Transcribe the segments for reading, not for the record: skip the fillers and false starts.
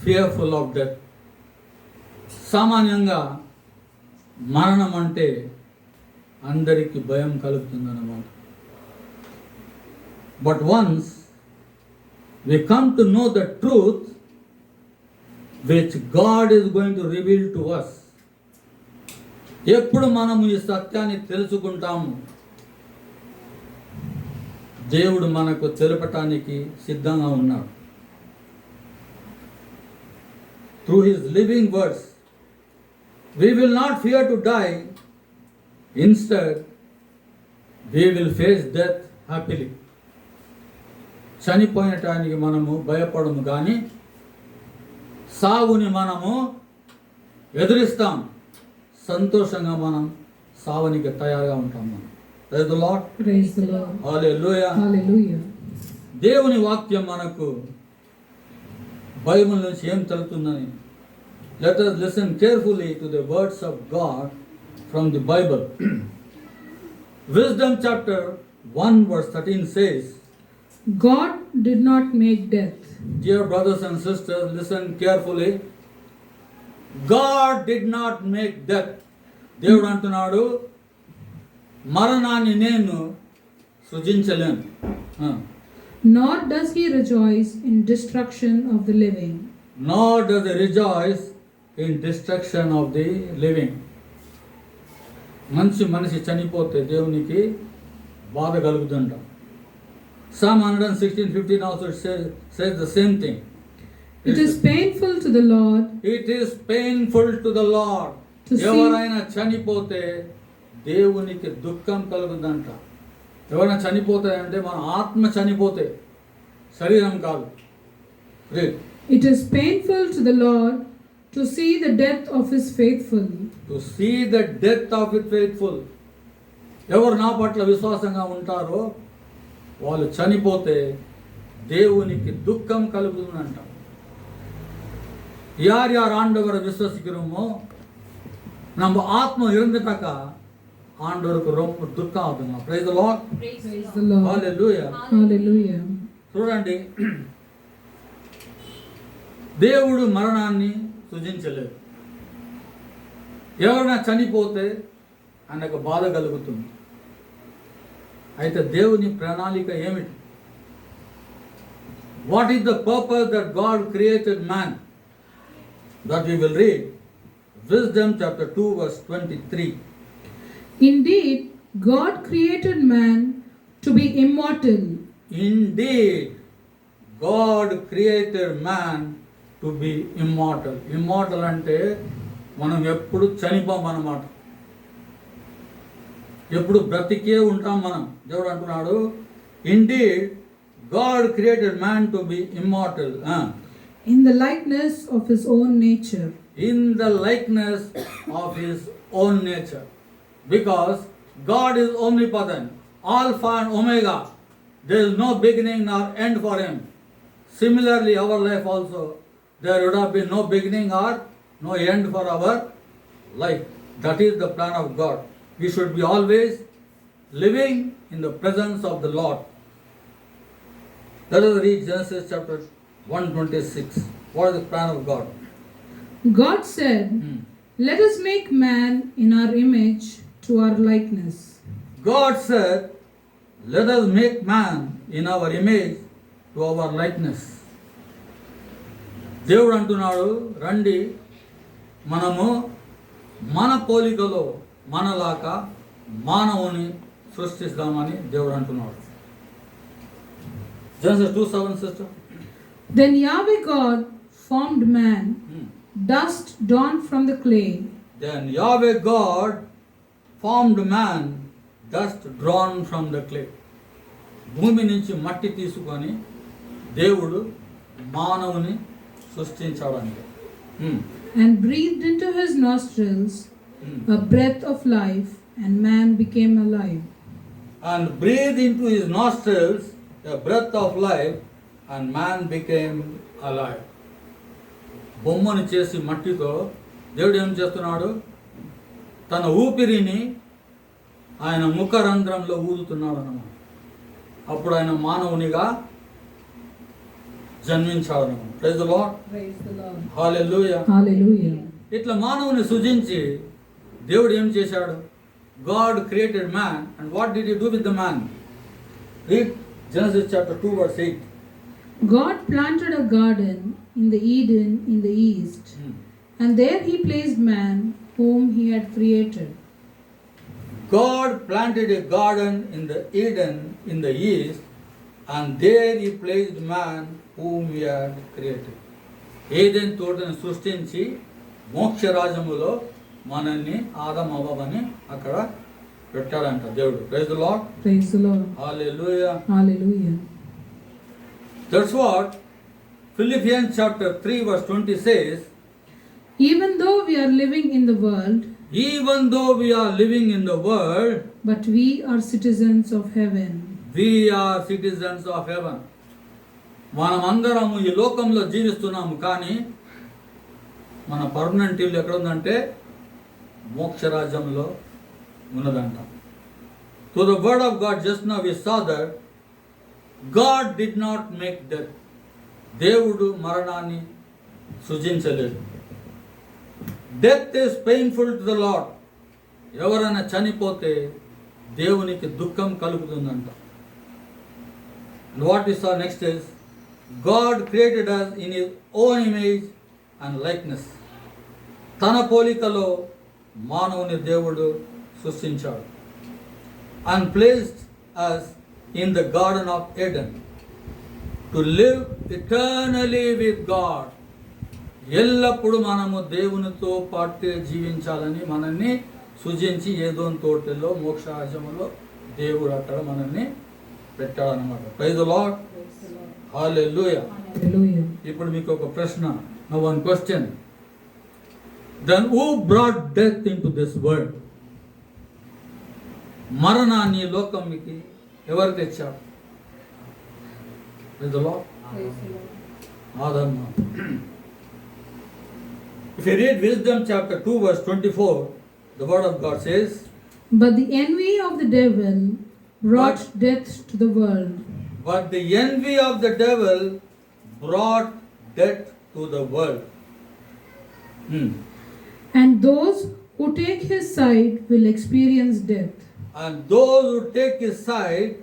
fearful of death. సామాన్యంగా మరణం అంటే అందరికీ భయం కలుగుతుందన్నమాట. But once we come to know the truth which God is going to reveal to us. ఎప్పుడు మనము ఈ సత్యాన్ని తెలుసుకుంటాము, దేవుడు మనకు తెలపటానికి సిద్ధంగా ఉన్నాడు. Through his living words, we will not fear to die. Instead, we will face death happily. చనిపోయటానికి మనము భయపడము, కానీ సావుని మనము ఎదురిస్తాం. సంతోషంగా మనం సావనికి తయారుగా ఉంటాం. మనం Praise the Lord. Praise the Lord. Hallelujah. Hallelujah. దేవుని వాక్యం మనకు బైబిల్ నుంచి ఏం తెలుపుతుందని. Let us listen carefully to the words of God from the Bible. Wisdom chapter 1 verse 13 says, God did not make death. dear brothers and sisters, listen carefully. God did not make death. దేవుడు అంటున్నాడు, మరణాన్ని నేను సృజించలేను. Nor does he rejoice in destruction of the living. Nor does he rejoice in destruction of the living. మనిషి చనిపోతే దేవునికి బాధ కలుగుతుంట. Psalm 116:15 also says the same thing. It is painful to the Lord. It is painful to the Lord. ఎవరైనా చనిపోతే దేవునికి దుఃఖం కలుగుతుందంట. ఎవరైనా చనిపోతాయంటే మన ఆత్మ చనిపోతే, శరీరం కాదు. It is painful to the Lord to see the death of his faithful. To see the death of his faithful. ఎవరు నా పట్ల విశ్వాసంగా ఉంటారో వాళ్ళు చనిపోతే దేవునికి దుఃఖం కలుగుతుందంట. யார் யார் ஆண்டவரை விசுவாசிக்கிறோமோ நம்ம ஆத்மா இருந்துட்டாக்க ஆண்டவருக்கு ரொம்ப దుఃఖం అవుతుంది. Praise the Lord. Praise the Lord. Hallelujah. Hallelujah. చూడండి, దేవుడు మరణాన్ని సృజించలేదు. ఎవరైనా చనిపోతే ఆయనకు బాధ కలుగుతుంది. అయితే దేవుని ప్రణాళిక ఏమిటి? What is the purpose that God created man? That we will read. Wisdom chapter 2 verse 23. Indeed, God created man to be immortal. Indeed, God created man to be immortal. Immortal అంటే మనం ఎప్పుడు చనిపోం అన్నమాట. ఎప్పుడు బ్రతికే ఉంటాం మనం. దేవుడు అంటున్నాడు, Indeed, God created man to be immortal. In the likeness of his own nature. In the likeness of his own nature. Because God is omnipotent, Alpha and Omega. There is no beginning nor end for him. Similarly, our life also, there would have been no beginning or no end for our life. That is the plan of God. We should be always living in the presence of the Lord. Let us read Genesis chapter 1:26. What is the plan of God? God said, Let us make man in our image to our likeness. God said, let us make man in our image to our likeness. దేవుడు అంటున్నాడు, రండి మనము మన పోలికలో మనలాగా మానవుని సృష్టిస్తామని దేవుడు అంటున్నాడు. Genesis 2:7 sister. Then Yahweh God formed man, dust drawn from the clay. Then Yahweh God formed man, dust drawn from the clay. భూమి నుంచి మట్టి తీసుకొని దేవుడు మానవుని సృష్టించాడంటే. And breathed into his nostrils a breath of life, and man became alive. And breathed into his nostrils a breath of life, and man became alive. బొమ్మను చేసి మట్టితో దేవుడు ఏం చేస్తున్నాడు? తన ఊపిరిని ఆయన ముఖరంధ్రంలో ఊదుతున్నాడు అన్నమాట. అప్పుడు ఆయన మానవునిగా జన్మించాడు అనమాట. Praise the Lord. Praise the Lord. Hallelujah. Hallelujah. ఇట్లా మానవుని సృజించి దేవుడు ఏం చేశాడు? God created man, and what did he do with the man? Read Genesis chapter 2 verse 8. God planted a garden in the Eden in the east, and there he placed man whom he had created. God planted a garden in the Eden in the east, and there he placed man whom he had created. ఏదెన్ తోటను సృష్టించి మోక్షరాజ్యములో మనల్ని ఆదమ్ అవ్వని అక్కడ పెట్టాడంట దేవుడు. Praise the Lord. Praise the Lord. Hallelujah. Hallelujah. That's what Philippians chapter 3 verse 20 says. Even though we are living in the world, Even though we are living in the world, but we are citizens of heaven. we are citizens of heaven. మనమందరము ఈ లోకంలో జీవిస్తున్నాము, కానీ మన permanent ఇల్లు ఎక్కడ ఉందంటే మోక్షరాజ్యంలో ఉన్నదంట. To the word of God, just now we saw that God did not make death. దేవుడు మరణాన్ని సృజించలేదు. Death is painful to the Lord. ఎవరైనా చనిపోతే దేవునికి దుఃఖం కలుగుతుందంట. And what we saw next is, God created us in His own image and likeness. తన పోలికలో మానవుని దేవుడు సృష్టించాడు. And placed us in the Garden of Eden to live eternally with God. ఎల్లప్పుడూ మనము దేవునితో పాటే జీవించాలని మనల్ని సృజించి ఏదోన్ తోటలో మోక్షరాజ్యములో దేవుడు అక్కడ మనల్ని పెట్టాడనమాట. Praise the Lord. Hallelujah. Hallelujah. ఇప్పుడు మీకు ఒక ప్రశ్న. Now one question. Then who brought death into this world? మరణాన్ని లోకంకి ఎవరు తెచ్చారు? Praise the Lord. Adamma. If you read Wisdom chapter 2 verse 24, the word of God says, But the envy of the devil brought death to the world. but the envy of the devil brought death to the world. And those who take his side will experience death. And those who take his side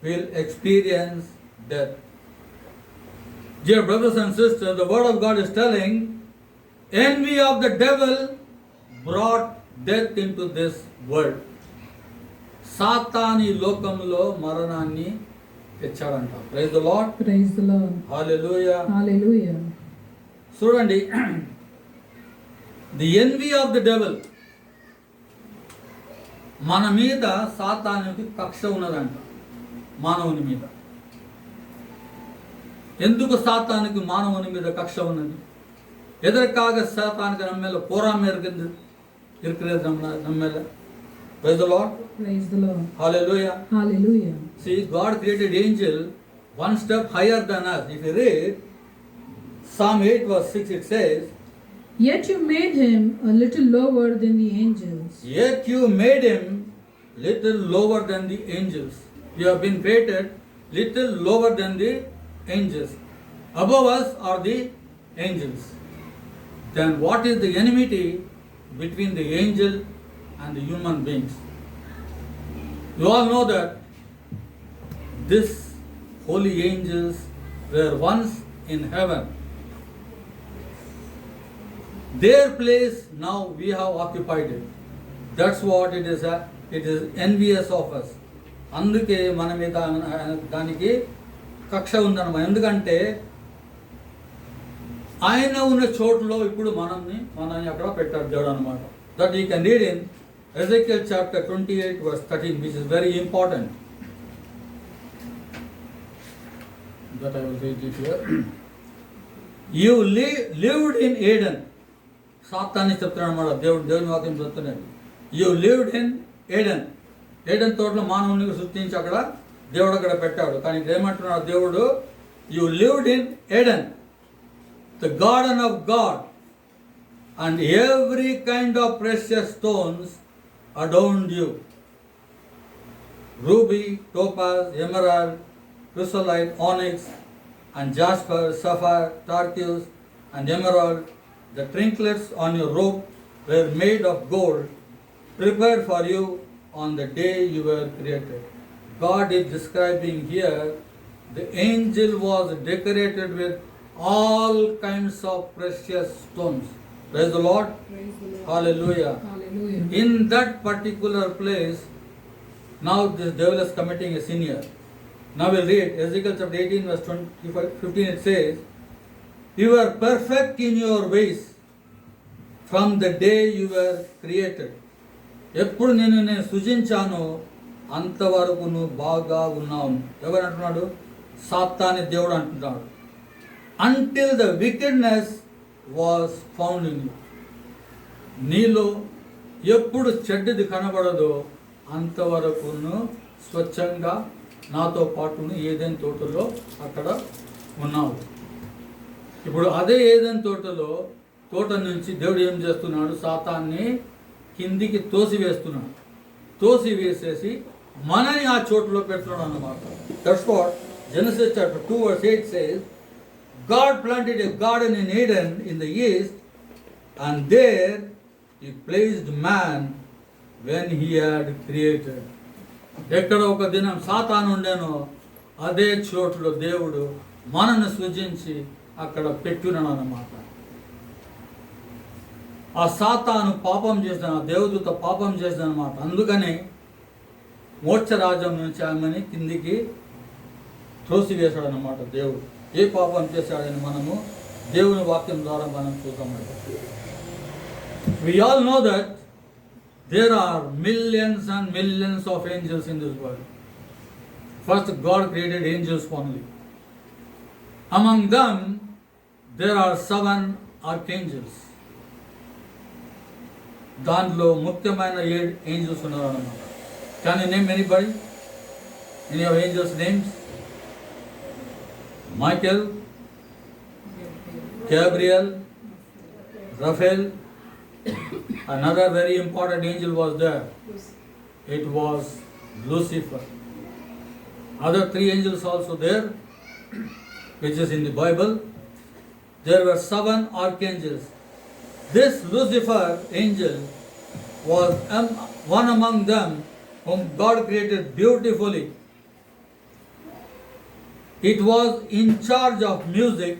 will experience death. Dear brothers and sisters, the word of God is telling, envy of the devil brought death into this world. సాతాని లోకంలో మరణాన్ని తెచ్చాడంట. Praise the Lord. Praise the Lord. Hallelujah. Hallelujah. చూడండి, the NV of the devil, మన మీద సాతానుకి కక్ష ఉన్నదంట, మానవుని మీద. ఎందుకు సాతానుకి మానవుని మీద కక్ష ఉన్నది? எதற்காக சாத்தானுக்கு நம்ம மேல போராமை இருக்கிறது நம்ம மேல? Praise the Lord. Praise the Lord. Hallelujah. Hallelujah. See, God created angel one step higher than us. If you read Psalm 8 verse 6, it says, Yet you made him a little lower than the angels. Yet you made him little lower than the angels. You have been created little lower than the angels. Above us are the angels. Then what is the enmity between the angel and the human beings? You all know that these holy angels were once in heaven. Their place now we have occupied it. That's what it is. It is envious of us. అందుకే మన మీద దానికి కక్ష ఉందన్నమాట. ఎందుకంటే ఆయన ఉన్న చోటులో ఇప్పుడు మనల్ని అక్కడ పెట్టాడు దేవుడు అనమాట. That you can read in Ezekiel chapter 28 verse 13, which is very important. That I will read it here. You lived in Eden. సాతాన్ని చెప్తున్నాడు అన్నమాట. దేవుని వాక్యం చెప్తున్నాడు. You lived in Eden. Aiden తోటలో మానవుని సృష్టించి అక్కడ దేవుడు అక్కడ పెట్టాడు. కానీ ఏమంటున్నాడు దేవుడు? You lived in Eden, the garden of God, and every kind of precious stones adorned you. Ruby, topaz, emerald, chrysolite, onyx, and jasper, sapphire, turquoise, and emerald. The trinklets on your robe were made of gold, prepared for you on the day you were created. God is describing here the angel was decorated with all kinds of precious stones. Praise the Lord. Praise the Lord. Hallelujah. Hallelujah. In that particular place, now this devil is committing a sin here. Now we'll read Ezekiel chapter 18, verse 15. It says, "You were perfect in your ways from the day you were created." ఎప్పుడు నేను సృజించానో అంతవరకు నువ్వు బాగా ఉన్నావు. ఎవరు అంటున్నాడు? సాతాని దేవుడు అంటున్నాడు. Until the wickedness was found in you. నీలో ఎప్పుడు చెడ్డది కనబడదో అంతవరకు స్వచ్ఛంగా నాతో పాటు ఏదైనా తోటలో అక్కడ ఉన్నావు. ఇప్పుడు అదే ఏదైనా తోట నుంచి దేవుడు ఏం చేస్తున్నాడు? సాతాన్ని కిందికి తోసివేస్తున్నాడు. తోసివేసేసి మనని ఆ చోటులో పెడుతున్నాడు అన్నమాట. That's what Genesis chapter 2 verse 8 says, God planted a garden in Eden in the east, and there he placed man when he had created. ఎక్కడ ఒక దినం సాతాను ఉండేనో అదే చోటులో దేవుడు మనను సృజించి అక్కడ పెట్టున్నాడు అన్నమాట. ఆ సాతాను పాపం చేసిన దేవదూత పాపం చేసిన అన్నమాట. అందుకని మోక్షరాజ్యం నుంచి ఆమెని కిందికి త్రోసివేశాడు అన్నమాట దేవుడు. ఏ పాపం చేశాడని మనము దేవుని వాక్యం ద్వారా మనం చూద్దామంట. We all know that there are millions and millions of angels in this world. First, God created angels only. Among them, there are 7 archangels. దాంట్లో ముఖ్యమైన 7 angels ఉన్నారు అన్నమాట. Can you name anybody? Any of angels' names? Michael, Gabriel, Raphael. Another very important angel was there. It was Lucifer. Other 3 angels also there, which is in the Bible. There were 7 archangels. This Lucifer angel was one among them whom God created beautifully. It was in charge of music.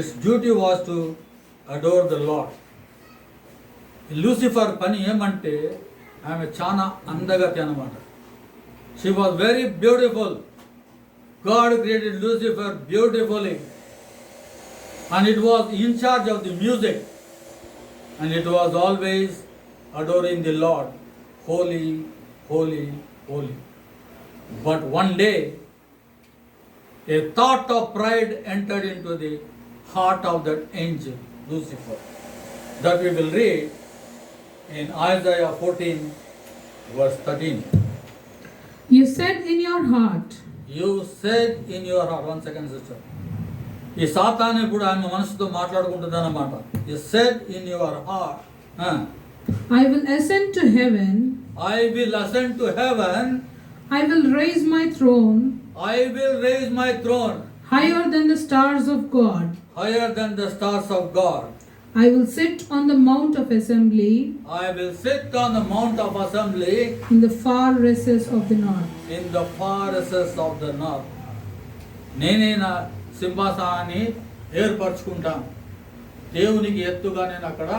Its duty was to adore the Lord. Lucifer pani ఏమంటే ఆమె చాలా అందగతి అన్నమాట. She was very beautiful. God created Lucifer beautifully, and it was in charge of the music, and it was always adoring the Lord. Holy, holy, holy. But one day, a thought of pride entered into the heart of that angel, Lucifer, that we will read in Isaiah 14, verse 13. You said in your heart. You said in your heart. 1 second, sister. ఈ సాతాను ఇప్పుడు ఆమె మనసుతో మాట్లాడుకుంటుంది అన్నమాట. You said in your heart. I will ascend to heaven. I will ascend to heaven. I will raise my throne I will raise my throne higher than the stars of God. higher than the stars of God. I will sit on the mount of assembly I will sit on the mount of assembly in the far recess of the north. in the far recess of the north. నేనే నా సింహాసనాన్ని ఏర్పరచుకుంటాను. దేవునికి ఎత్తుగా నేను అక్కడ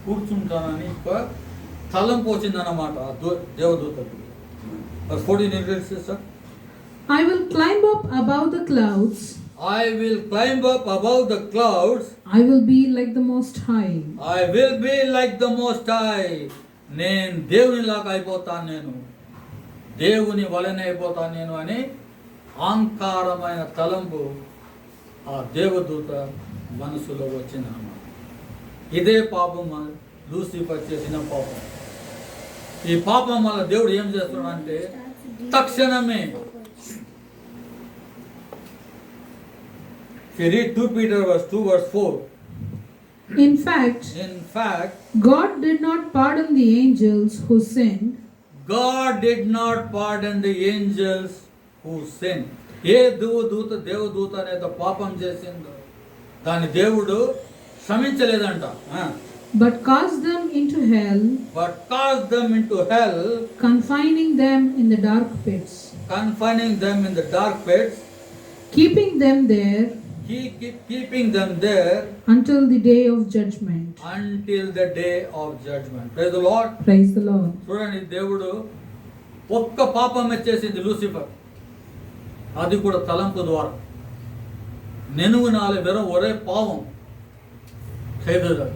కూర్చుంటానని ఒక తలంపు వచ్చిందన్నమాట దేవదూతకు. Verse 14 sister. I will climb up above the clouds. I will climb up above the clouds. I will be like the Most High. I will be like the Most High. నేను దేవునిలాగా అయిపోతాను, నేను దేవుని వలన అయిపోతాను నేను అని అహంకారమైన తలంపు ఆ దేవదూత మనసులో వచ్చిందన్నమాట. ఇదే పాపం లూసిఫర్ చేసిన పాపం. ఈ పాపం వల్ల దేవుడు ఏం చేస్తున్నాడంటే తక్షణమే if you read 2 Peter verse 2 verse 4. In fact, God did not pardon the angels who sinned. God did not pardon the angels who sinned. ఏ దేవదూత అనేది పాపం చేసిందో దాని దేవుడు క్షమించలేదంట. but cast them into hell, confining them in the dark pits, keeping them there until the day of judgment. Praise the Lord. Praise the Lord. చూడండి, దేవుడు ఒక్క పాపమే చేసింది లూసిఫర్, అది కూడా తలంపు ద్వారా. నెనుగునాలి వెరం ఒరే పావం చేయదు.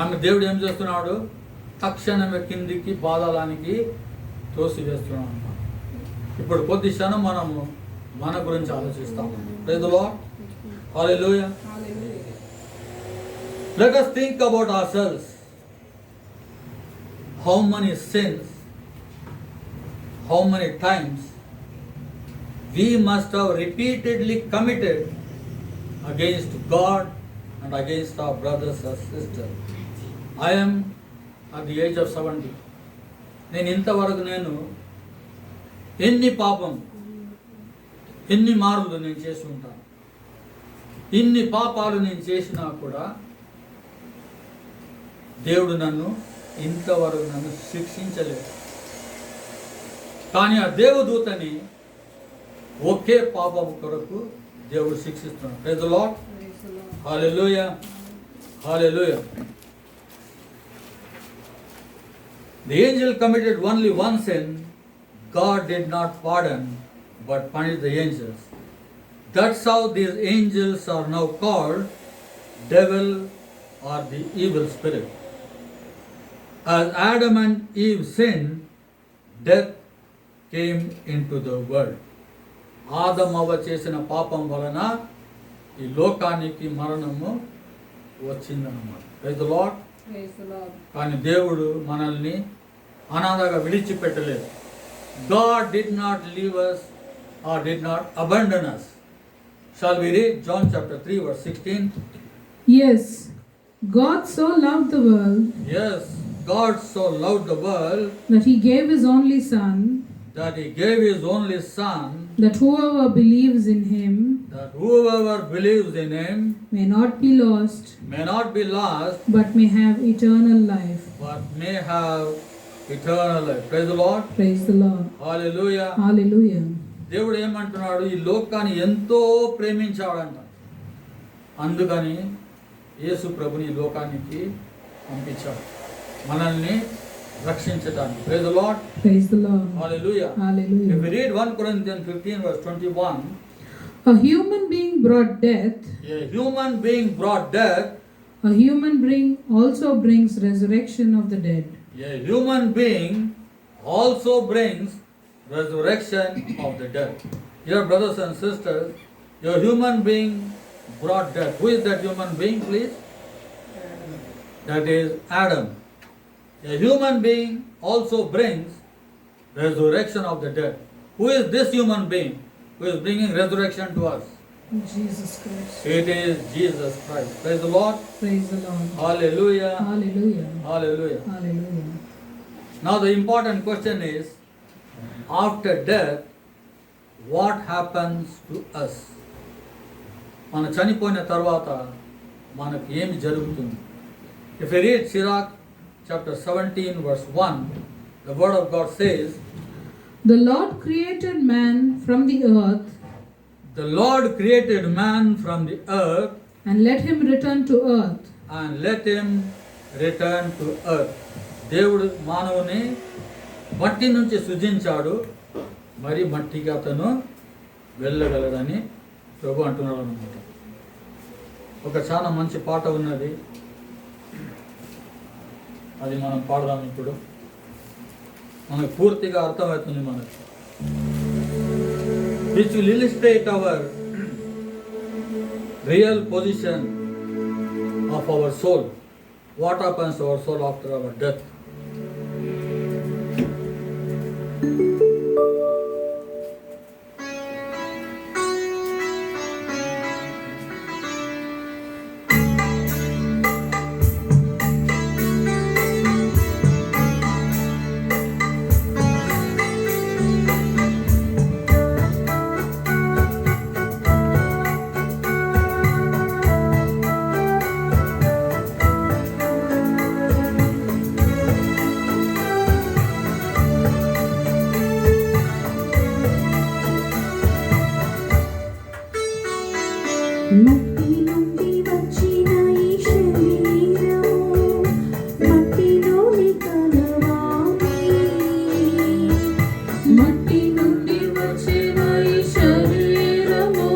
ఆమె దేవుడు ఏం చేస్తున్నాడు? తక్షణమే కిందికి పాదాలానికి తోసివేస్తున్నాడు అన్నమాట. ఇప్పుడు కొద్ది క్షణం మనము మన గురించి ఆలోచిస్తాము. Praise the Lord. Hallelujah. Let us think about ourselves. How many sins, how many times we must have repeatedly committed against God and against our brothers and sisters. I am at the age of 70. నేను ఇంతవరకు ఎన్ని పాపం ఎన్ని మార్లు నేను చేసి ఉంటాను. ఇన్ని పాపాలు నేను చేసినా కూడా దేవుడు ఇంతవరకు నన్ను శిక్షించలేదు. కానీ ఆ దేవదూతని ఒకే పాపం కొరకు దేవుడు శిక్షిస్తున్నాడు. Praise the Lord. Hallelujah. Hallelujah. The angel committed only one sin. God did not pardon but punished the angels. That's how these angels are now called devil or the evil spirit. As Adam and Eve sinned, death came into the world. ఆదమవ్వ చేసిన పాపం వలన ఈ లోకానికి మరణము వచ్చిందన్నమాట. Praise the Lord. కానీ దేవుడు మనల్ని అనాథగా విడిచిపెట్టలేదు. God did not leave us or did not abandon us. Shall we read John chapter 3 verse 16? Yes, God so loved the world. Yes, God so loved the world that he gave his only son. That he gave his only son. That whoever believes in him. That whoever believes in him. May not be lost. May not be lost. But may have eternal life. But may have eternal life. Praise the Lord. Praise the Lord. Hallelujah. Hallelujah. దేవుడు ఏమంటున్నాడు? ఈ లోకాన్ని ఎంతో ప్రేమించాడంట. అందుకని యేసు ప్రభుని ఈ లోకానికి పంపించాడు మనల్ని రక్షించడానికి. Praise the Lord. Praise the Lord. Hallelujah. Hallelujah. If we read 1 Corinthians 15 verse 21, a human being brought death. A human being brought death. A human being also brings resurrection of the dead. A human being also brings resurrection of the dead. Dear brothers and sisters, your human being brought death. Who is that human being, please? That is Adam. A human being also brings resurrection of the dead. Who is this human being who is bringing resurrection to us? Jesus Christ. It is Jesus Christ. Praise the Lord. Praise the Lord. Hallelujah. Hallelujah. Hallelujah. Hallelujah. Now the important question is, after death, what happens to us? మన చనిపోయిన తర్వాత మనకు ఏమి జరుగుతుంది? If you read Sirach chapter 17 verse 1, the word of God says, the Lord created man from the earth. The Lord created man from the earth. And let him return to earth. And let him return to earth. దేవుడు మానవుని మట్టి నుంచి సృజించాడు, మరి మట్టికి అతను వెళ్ళగలడని ప్రభు అంటున్నాడు అన్నమాట. ఒక చాలా మంచి పాట ఉన్నది, అది మనం పాడదాం. ఇప్పుడు మనకు పూర్తిగా అర్థమవుతుంది మనకు. Which will illustrate our real position of our soul. What happens to our soul after our death? మట్టి నుండి వచ్చిన ఈ శరీరము మట్టిలోని కలవాలి. మట్టి నుండి వచ్చిన ఈ శరీరము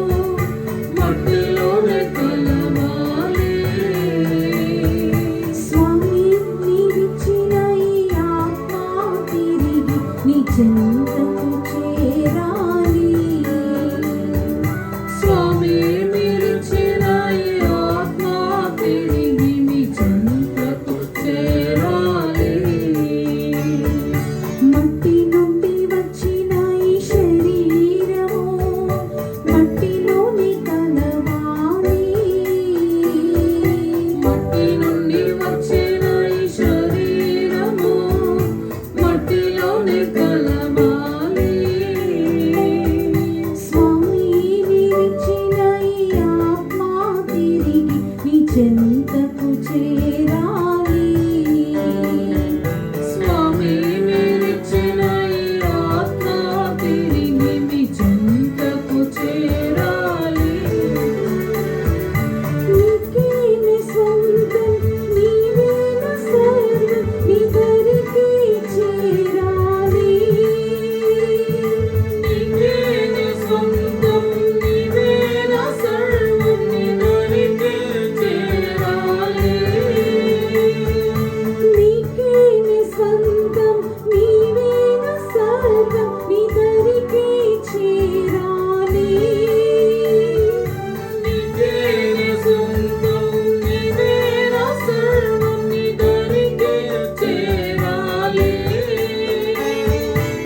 మట్టిలోనే కలవాలి. స్వామి నీవిచ్చిన ఈ ఆత్మ తిరిగి నీ చెంతకు చేరాలి. స్వామి మీరిచ్చిన ఈ ఆత్మ తిరిగి మీ చెంతకు చేరాలి. మట్టి నుండి వచ్చిన ఈ శరీరము మట్టిలోని కలవాలి. మట్టి నుండి వచ్చిన ఈ శరీరము మట్టిలోనే కలవాలి. స్వామి నీవిచ్చిన ఈ ఆత్మ తిరిగి నీ చెంతకు చేరాలి. స్వామి మీరిచ్చిన ఈ ఆత్మ తిరిగి మీ చెంతకు చేరాలి. నీకేనే సొంతం నీవే నా సర్వం నీ దరికి చేరాలి. నీవేనే సొంతం నీవే నా సర్వం నీ దరికి చేరాలి. నీకేనే సొంతం నీవే నా సర్వం నీ దరికి చేరాలి. నీవేనే సొంతం నీవే నా సర్వం నీ దరికి చేరాలి.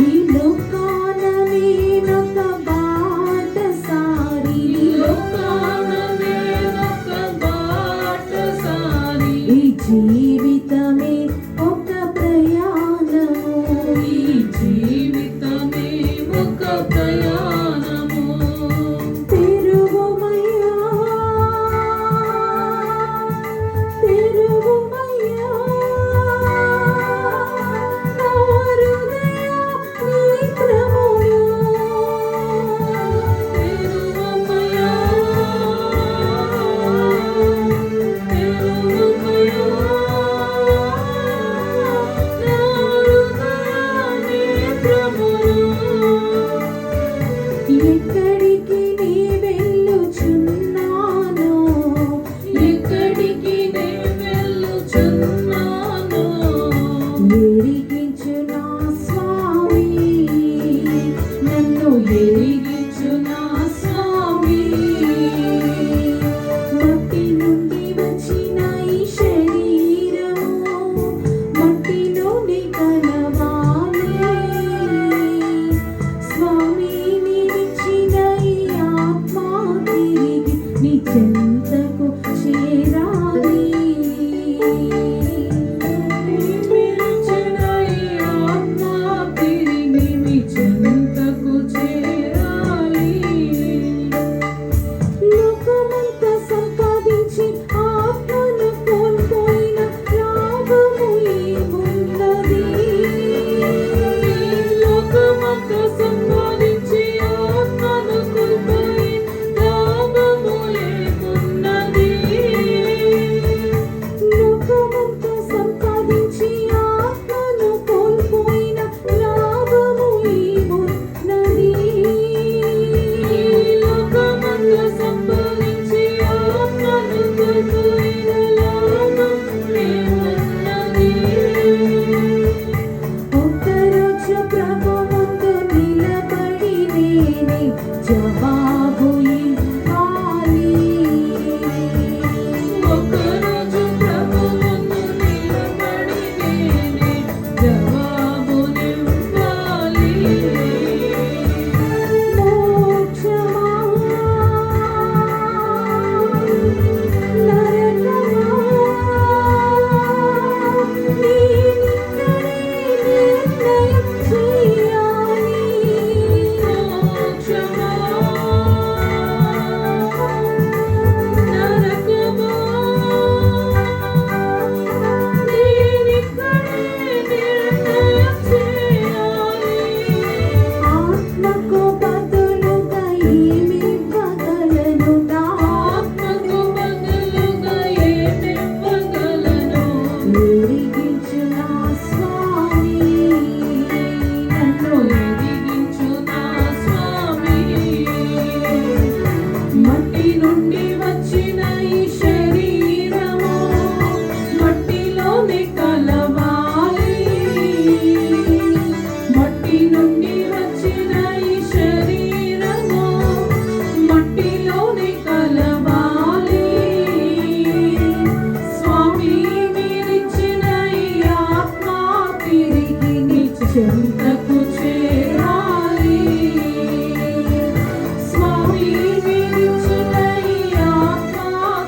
ఈ లోకాన నేనొక బాటసారి. లోకాన నేనొక బాటసారి. ఈ జీవితమే ఒక ప్రయాణము. ఈ జీవితమే ఒక ప్రయాణము. తెరువుమయ్యా తెరువుమయ్యా నా హృదయ నేత్రములు. తిరుమలయా తిరుమలయా నా హృదయ నేత్రములు. ఎక్కడికి నీ వెళ్ళుచున్నానో ఎక్కడికి నే వెళ్ళుచున్నానో ఎరిగించు నా స్వామి నన్ను ఎరిగించు నా స్వామి. మట్టి నుండి వచ్చిన ఈ శరీరము మట్టిలోని కలవాలి. స్వామి నీవిచ్చిన ఈ ఆత్మ తిరిగి నీ చెంతకు చేరాలి. మీరిచ్చిన ఈ ఆత్మ తిరిగి మీ చెంతకు చేరాలి. లోకమంతా సంపాదించి ఆత్మను కోల్పోయిన లాభము ఏమున్నది? లోకమంతా సంపాదించి ఆత్మను కోల్పోయి లాభము ఏమున్నది?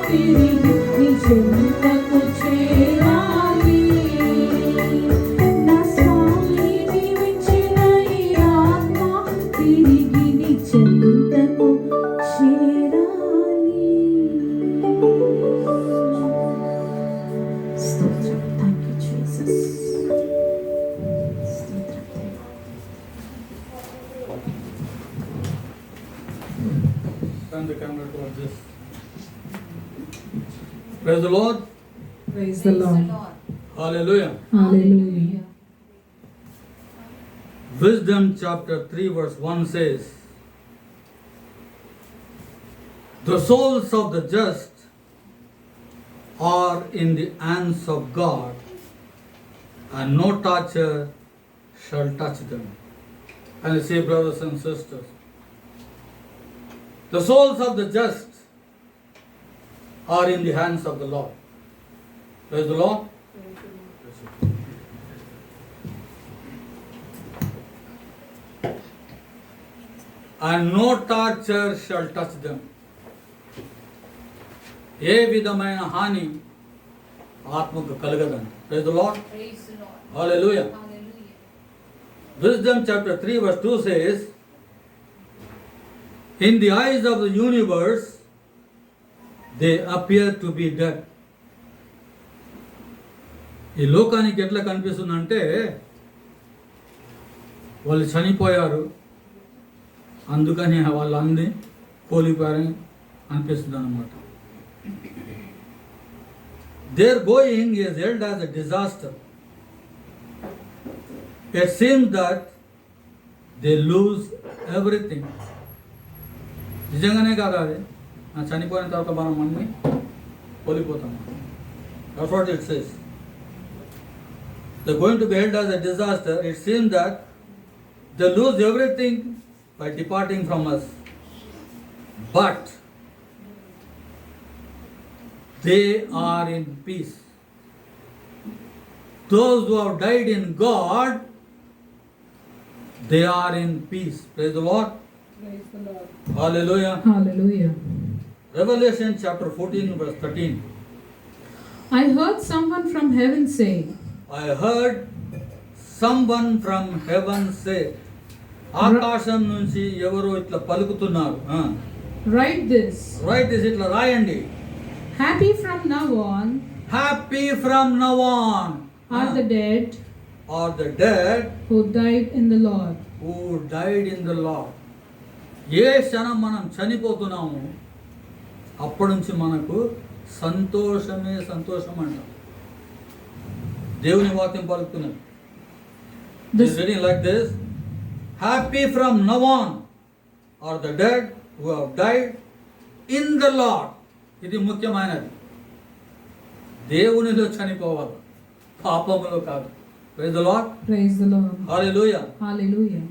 తిరిగి నీ చెంతకు చేరాలి. నా స్వామి నీవిచ్చిన ఈ ఆత్మ తిరిగి నీ చెంతకు చేరాలి. స్తోత్రం. Thank you Jesus. స్తోత్రం. Turn the camera towards this. Praise the Lord. Praise the Lord. Hallelujah. Hallelujah. Wisdom chapter 3 verse 1 says, the souls of the just are in the hands of God, and no torture shall touch them. And you see, brothers and sisters, the souls of the just are in the hands of the Lord. Praise the Lord. And no torture shall touch them. ఏ విధమైన హాని ఆత్మకు కలగదండి. Praise the Lord. Praise the Lord. Hallelujah. Hallelujah. Wisdom chapter 3 verse 2 says, in the eyes of the universe they appear to be dead. ఈ లోకానికి ఎట్లా కనిపిస్తుందంటే వాళ్ళు చనిపోయారు, అందుకని వాళ్ళు అంది కోల్పోయారని అనిపిస్తుంది అన్నమాట. Their going is held as a disaster. It seems that they lose everything. నిజంగానే కాదు అది, చనిపోయిన తర్వాత మనం అన్ని కోల్పోతాం. That's what it says. They're going to be held as a disaster. It seems that they lose everything by departing from us. But they are in peace. Those who have died in God, they are in peace. Praise the Lord. Praise the Lord. Hallelujah. Hallelujah. Revelation chapter 14 verse 13. I heard someone from heaven say, I heard someone from heaven say, ఆకాశం నుంచి ఎవరో ఇట్లా పలుకుతున్నారు. write this, right this, ఇట్లా రాయండి. happy from now on happy from now on are the dead are the dead who died in the Lord. Who died in the Lord. ఏ క్షణం మనం చనిపోతున్నాము అప్పటి నుంచి మనకు సంతోషమే సంతోషం అంటాం. దేవుని వాక్యం పలుకుతున్నది. This, reading like this, happy from now on are the dead who have died in the Lord. ఇది ముఖ్యమైనది. దేవునిలో చనిపోవాలి, పాపములో కాదు. Praise the Lord. praise the Lord. Hallelujah. Hallelujah.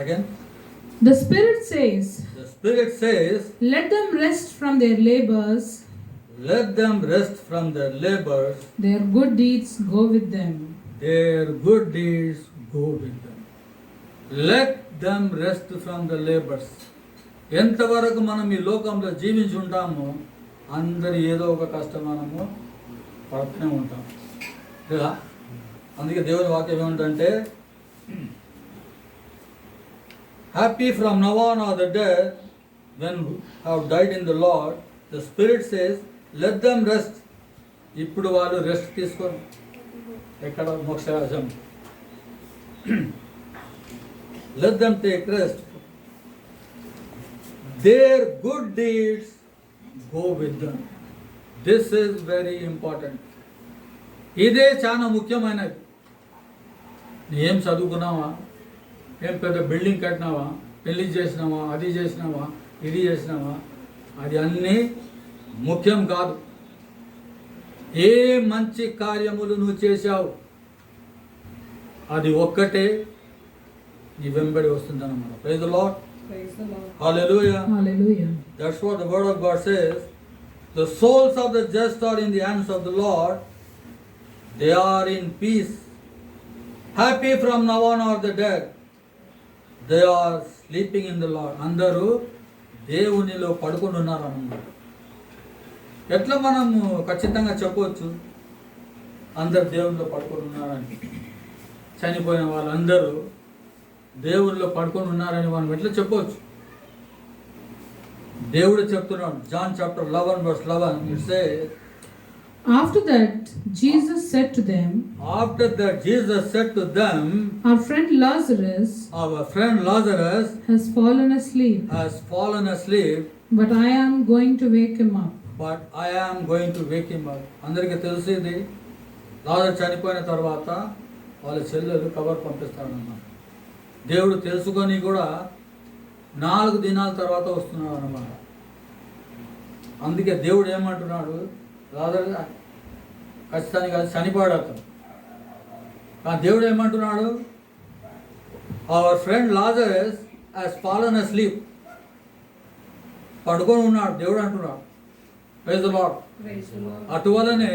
Again, The Spirit says, the Spirit says, let them rest from their labors, let them rest from their labors, their good deeds go with them. their good deeds go with them. Let them rest from the labors. ఎంతవరకు మనం ఈ లోకంలో జీవించి ఉంటామో అందరు ఏదో ఒక కష్టం మనము పడుతూనే ఉంటాం కదా. అందుకే దేవుని వాక్యం ఏమిటంటే, happy from now on are the dead when have died in the Lord. The spirit says let them rest. ఇప్పుడు వాళ్ళు రెస్ట్ తీసుకోండి. ఎక్కడ మోక్షరాజం. Let them take rest. Their good deeds go with them. This is very important. ఇదే చాలా ముఖ్యమైనది. ఏం చదువుకున్నావా, ఏం పెద్ద బిల్డింగ్ కట్టినావా, పెళ్లి చేసినావా, అది చేసినావా, ఇది చేసినావా, అది అన్నీ ముఖ్యం కాదు. ఏ మంచి కార్యములు నువ్వు చేశావు అది ఒక్కటే నీ వెంబడి వస్తుందన్నమాట. Praise the Lord. Praise the Lord. Hallelujah. Hallelujah. That's what the word of God says. The souls of the just are in the hands of the Lord. They are in peace. Happy from now on are the dead. They are sleeping in the Lord. అందరూ దేవునిలో పడుకొని ఉన్నారు అన్నమాట. ఎట్లా మనము ఖచ్చితంగా చెప్పవచ్చు అందరు దేవుల్లో పడుకొని ఉన్నారని? చనిపోయిన వాళ్ళందరూ దేవుల్లో పడుకొని ఉన్నారని మనం ఎట్లా చెప్పవచ్చు? దేవుడు చెప్తున్నాడు, John chapter 11 verse 11, it says, After that, Jesus said to them, after that Jesus said to them, Our friend Lazarus our friend Lazarus has fallen asleep, has fallen asleep, but I am going to wake him up. but I am going to wake him up. అందరికీ తెలిసింది, లాజరు చనిపోయిన తర్వాత వాళ్ళ చెల్లెలు కబర్ పంపిస్తాడన్నమాట. దేవుడు తెలుసుకొని కూడా 4 దినాల తర్వాత వస్తున్నాడు అన్నమాట. అందుకే దేవుడు ఏమంటున్నాడు, లాజరు ఖచ్చితంగా చనిపోయాడు అతను. కానీ దేవుడు ఏమంటున్నాడు, our friend Lazarus has fallen asleep, పడుకొని ఉన్నాడు దేవుడు అంటున్నాడు. Praise the lord. అటువలనే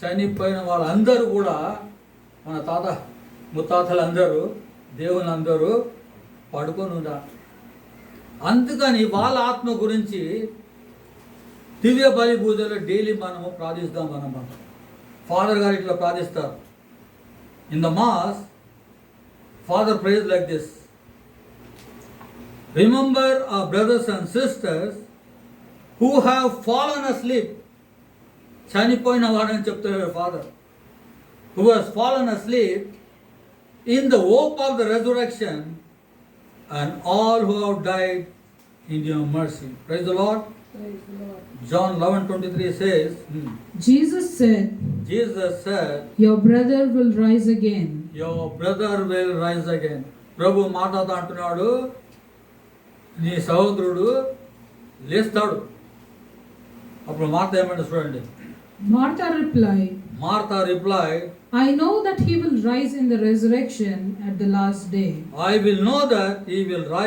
చనిపోయిన వాళ్ళందరూ కూడా, మన తాత ముత్తాతలందరూ దేవులందరూ పడుకొని ఉన్నారు. అందుకని వాళ్ళ ఆత్మ గురించి దివ్య బలి పూజలో డైలీ మనము ప్రార్థిస్తాం అన్నమాట. ఫాదర్ గారు ఇట్లా ప్రార్థిస్తారు. In the mass father prays like this, remember our brothers and sisters who have fallen asleep, చనిపోయిన వాడని చెప్తారు father, who has fallen asleep in the hope of the resurrection and all who have died in your mercy. Praise the Lord. John 11:23 says, Jesus said, Your brother will rise again. your brother will rise again. ప్రభు మాట్లాడుతూ అంటున్నాడు, నీ సహోదరుడు లేస్తాడు. అప్పుడు Martha ఏమంటే చూడండి. Martha replied, I know that he will rise in the resurrection at the last day. I will know that he will rise